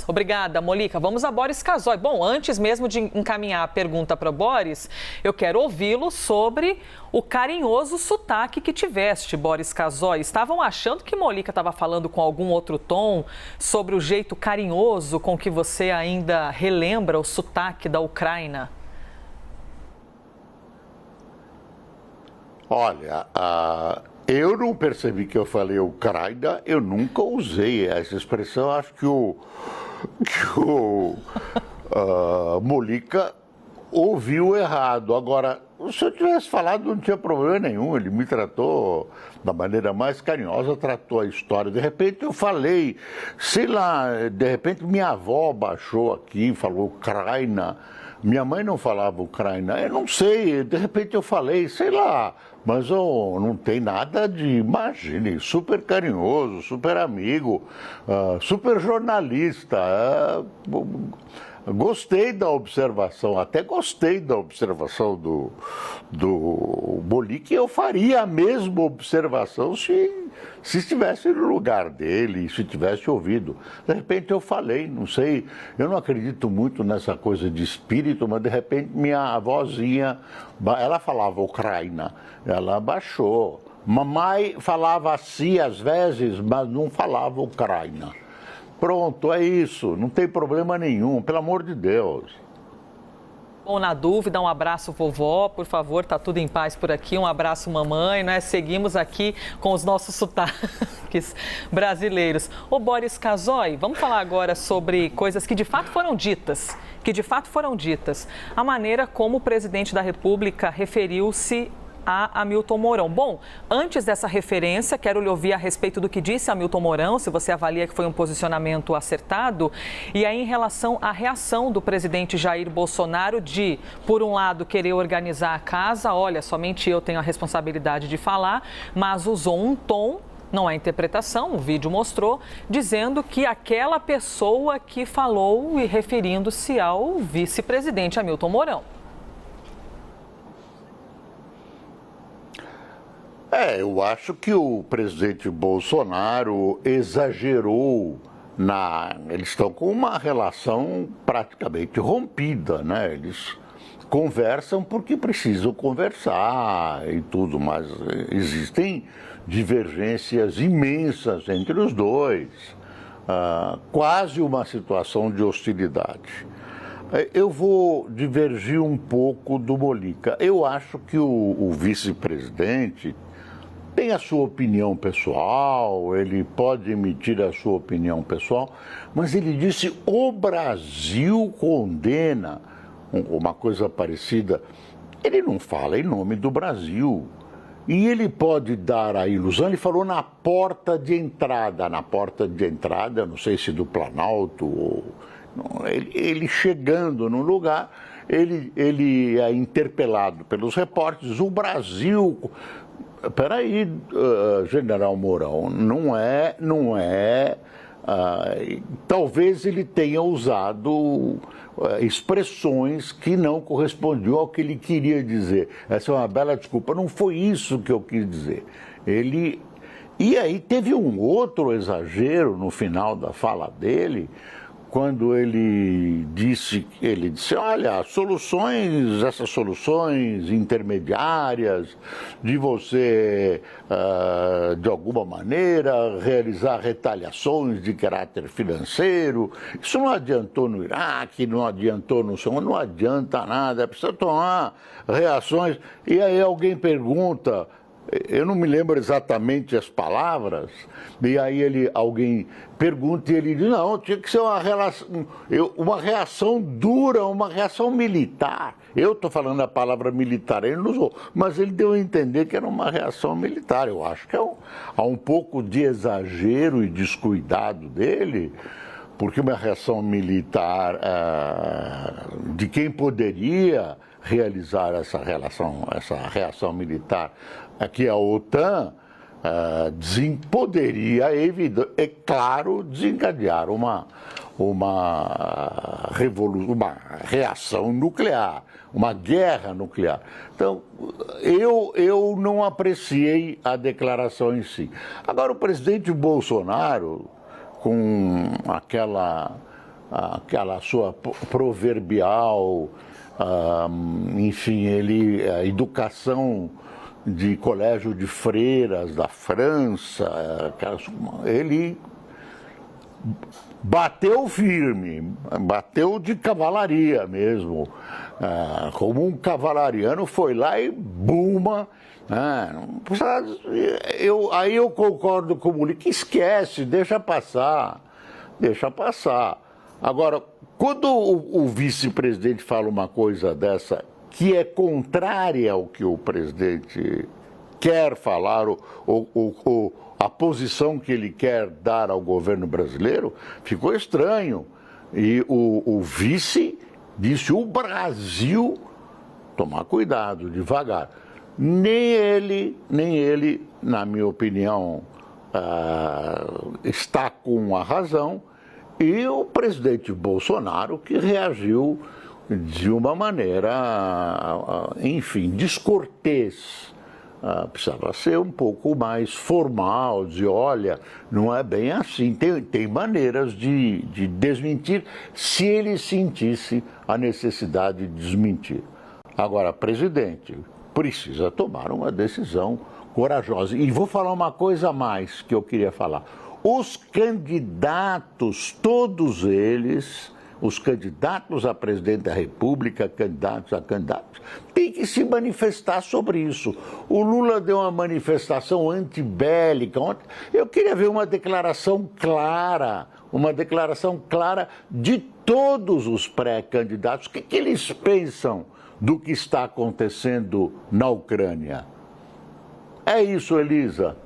Obrigada, Molica. Vamos a Boris Casoy. Bom, antes mesmo de encaminhar a pergunta para o Boris, eu quero ouvi-lo sobre o carinhoso sotaque que tiveste, Boris Casoy. Estavam achando que Molica estava falando com algum outro tom sobre o jeito carinhoso com que você ainda relembra o sotaque da Ucrânia? Olha, eu não percebi que eu falei Ucrânia, eu nunca usei essa expressão. Acho que o Molica ouviu errado. Agora, se eu tivesse falado, não tinha problema nenhum. Ele me tratou da maneira mais carinhosa, tratou a história. De repente eu falei, sei lá, de repente minha avó baixou aqui, falou Ucrânia. Minha mãe não falava Ucrânia, eu não sei, de repente eu falei, sei lá, mas não tem nada de, imagine, super carinhoso, super amigo, super jornalista. Gostei da observação, até gostei da observação do Molica, e eu faria a mesma observação se estivesse no lugar dele, se tivesse ouvido. De repente eu falei, não sei, eu não acredito muito nessa coisa de espírito, mas de repente minha avózinha, ela falava Ucrânia, ela baixou. Mamãe falava assim às vezes, mas não falava Ucrânia. Pronto, é isso, não tem problema nenhum, pelo amor de Deus. Bom, na dúvida, um abraço, vovó, por favor, tá tudo em paz por aqui, um abraço, mamãe, né? Seguimos aqui com os nossos sotaques brasileiros. Ô, Boris Casoy, vamos falar agora sobre coisas que de fato foram ditas, a maneira como o presidente da República referiu-se a Hamilton Mourão. Bom, antes dessa referência, quero lhe ouvir a respeito do que disse Hamilton Mourão, se você avalia que foi um posicionamento acertado, e aí em relação à reação do presidente Jair Bolsonaro de, por um lado, querer organizar a casa, olha, somente eu tenho a responsabilidade de falar, mas usou um tom, não é interpretação, o vídeo mostrou, dizendo que aquela pessoa que falou e referindo-se ao vice-presidente Hamilton Mourão. Eu acho que o presidente Bolsonaro exagerou eles estão com uma relação praticamente rompida, né? Eles conversam porque precisam conversar e tudo, mas existem divergências imensas entre os dois, quase uma situação de hostilidade. Eu vou divergir um pouco do Molica. Eu acho que o vice-presidente tem a sua opinião pessoal, ele pode emitir a sua opinião pessoal, mas ele disse o Brasil condena uma coisa parecida. Ele não fala em nome do Brasil. E ele pode dar a ilusão, ele falou na porta de entrada, não sei se do Planalto ou... Ele chegando no lugar, ele é interpelado pelos repórteres, o Brasil... Peraí, general Mourão, não é... talvez ele tenha usado expressões que não correspondiam ao que ele queria dizer. Essa é uma bela desculpa, não foi isso que eu quis dizer. E aí teve um outro exagero no final da fala dele, quando ele disse, olha, essas soluções intermediárias de você, de alguma maneira, realizar retaliações de caráter financeiro, isso não adiantou no Iraque, não adiantou no Somália, não adianta nada, precisa tomar reações. E aí alguém pergunta, eu não me lembro exatamente as palavras, e aí alguém pergunta e ele diz, não, tinha que ser uma reação dura, uma reação militar. Eu estou falando a palavra militar, ele não usou, mas ele deu a entender que era uma reação militar. Eu acho que há um pouco de exagero e descuidado dele, porque uma reação militar de quem poderia realizar essa reação militar aqui a OTAN poderia, é claro, desencadear uma reação nuclear, uma guerra nuclear. Então, eu não apreciei a declaração em si. Agora, o presidente Bolsonaro, com aquela aquela sua proverbial, enfim, a educação de colégio de freiras da França, ele bateu firme, bateu de cavalaria mesmo, como um cavalariano foi lá e buma. Aí eu concordo com o Muli, que esquece, deixa passar. Agora, quando o vice-presidente fala uma coisa dessa, que é contrária ao que o presidente quer falar, ou a posição que ele quer dar ao governo brasileiro, ficou estranho. E o vice disse: o Brasil, tomar cuidado, devagar. Nem ele, na minha opinião, está com a razão, e o presidente Bolsonaro, que reagiu de uma maneira, enfim, descortês. Precisava ser um pouco mais formal, dizer: olha, não é bem assim, tem maneiras de desmentir, se ele sentisse a necessidade de desmentir. Agora, presidente, precisa tomar uma decisão corajosa. E vou falar uma coisa a mais que eu queria falar. Os candidatos, todos eles, os candidatos a presidente da República, candidatos, têm que se manifestar sobre isso. O Lula deu uma manifestação antibélica ontem. Eu queria ver uma declaração clara de todos os pré-candidatos. O que eles pensam do que está acontecendo na Ucrânia? É isso, Elisa.